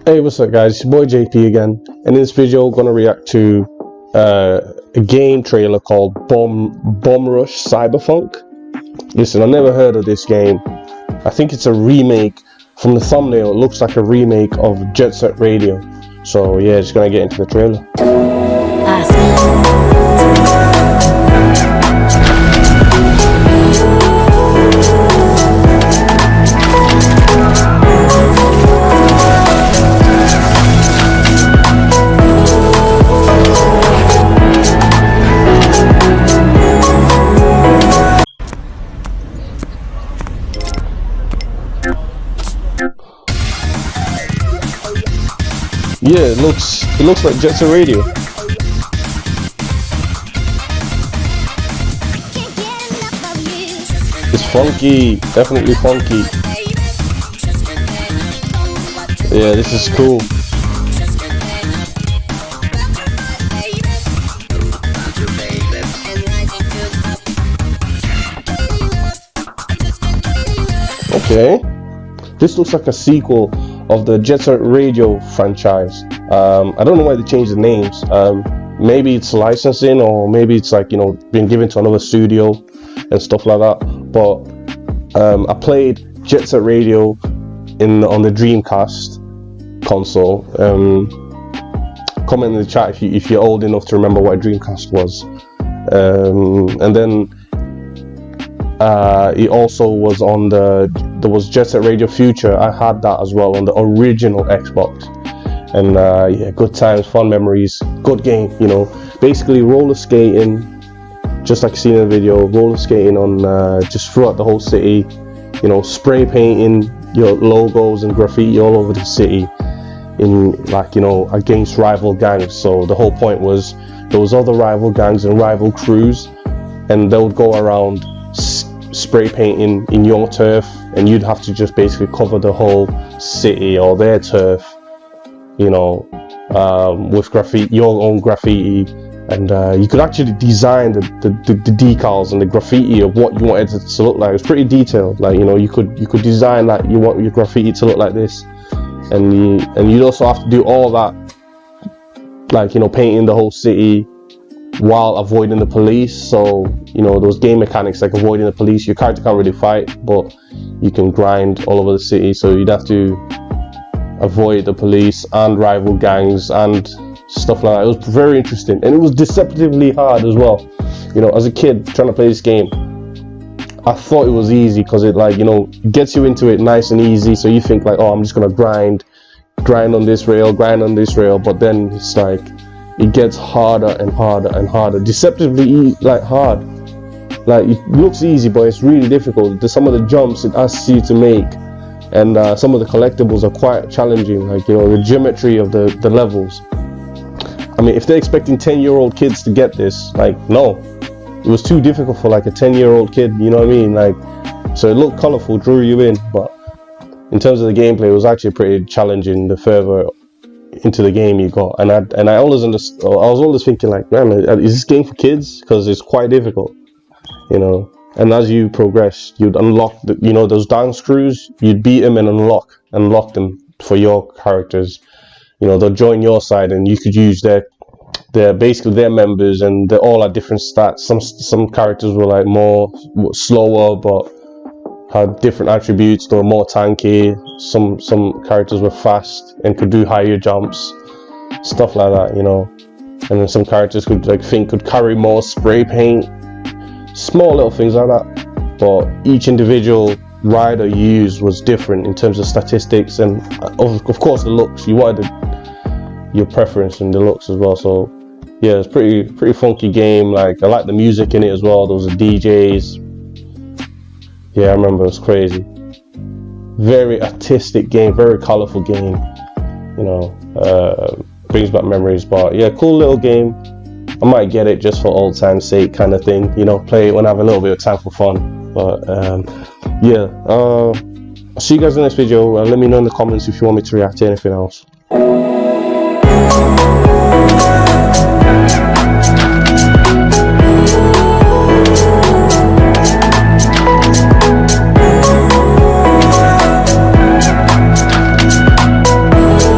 Hey, what's up guys, it's your boy JP again, and in this video I'm gonna react to a game trailer called Bomb Rush Cyberfunk. Listen, I never heard of this game. I think it's a remake. From the thumbnail it looks like a remake of Jet Set Radio. So yeah, just gonna get into the trailer. Yeah, it looks like Jet Set Radio. It's funky, definitely funky. Yeah, this is cool. Okay, this looks like a sequel of the Jet Set Radio franchise. I don't know why they changed the names. Maybe it's licensing, or maybe it's like, you know, being given to another studio and stuff like that. But I played Jet Set Radio on the Dreamcast console. Comment in the chat if you're old enough to remember what a Dreamcast was. And then it also was on there was Jet Set Radio Future. I had that as well on the original Xbox. And yeah, good times, fun memories, good game, you know. Basically roller skating, just like you see in the video, roller skating on just throughout the whole city, you know, spray painting your logos and graffiti all over the city in, like, you know, against rival gangs. So the whole point was there was other rival gangs and rival crews, and they would go around spray painting in your turf, and you'd have to just basically cover the whole city or their turf, you know, with graffiti, your own graffiti. And you could actually design the decals and the graffiti of what you wanted it to look like. It was pretty detailed. Like, you know, you could design that you want your graffiti to look like this, and you'd also have to do all that, like, you know, painting the whole city while avoiding the police. So, you know, those game mechanics like avoiding the police, your character can't really fight, but you can grind all over the city. So you'd have to avoid the police and rival gangs and stuff like that. It was very interesting, and it was deceptively hard as well. You know, as a kid trying to play this game, I thought it was easy because it, like, you know, gets you into it nice and easy. So you think like, oh, I'm just gonna grind on this rail, but then it's like it gets harder and harder and harder, deceptively like hard. Like, it looks easy, but it's really difficult. Some of the jumps it asks you to make, and some of the collectibles are quite challenging. Like, you know, the geometry of the levels. I mean, if they're expecting 10-year-old kids to get this, like, no, it was too difficult for like a 10-year-old kid, you know what I mean? Like, so it looked colorful, drew you in, but in terms of the gameplay, it was actually pretty challenging the further into the game you got. And I always understood, I was always thinking like, man, is this game for kids? Because it's quite difficult, you know. And as you progress, you'd unlock you know, those down screws, you'd beat them and unlock them for your characters. You know, they'll join your side, and you could use their basically their members, and they're all at different stats. Some characters were like more slower, but had different attributes. They were more tanky. Some characters were fast and could do higher jumps, stuff like that, you know. And then some characters could could carry more spray paint, small little things like that. But each individual rider you used was different in terms of statistics, and of course the looks. You wanted your preference in the looks as well. So yeah, it's pretty funky game. Like, I like the music in it as well. Those are DJs. Yeah, I remember, it was crazy. Very artistic game, very colorful game. You know, brings back memories. But yeah, cool little game. I might get it just for old time's sake, kind of thing. You know, play it when I have a little bit of time for fun. But yeah, I'll see you guys in the next video. Let me know in the comments if you want me to react to anything else.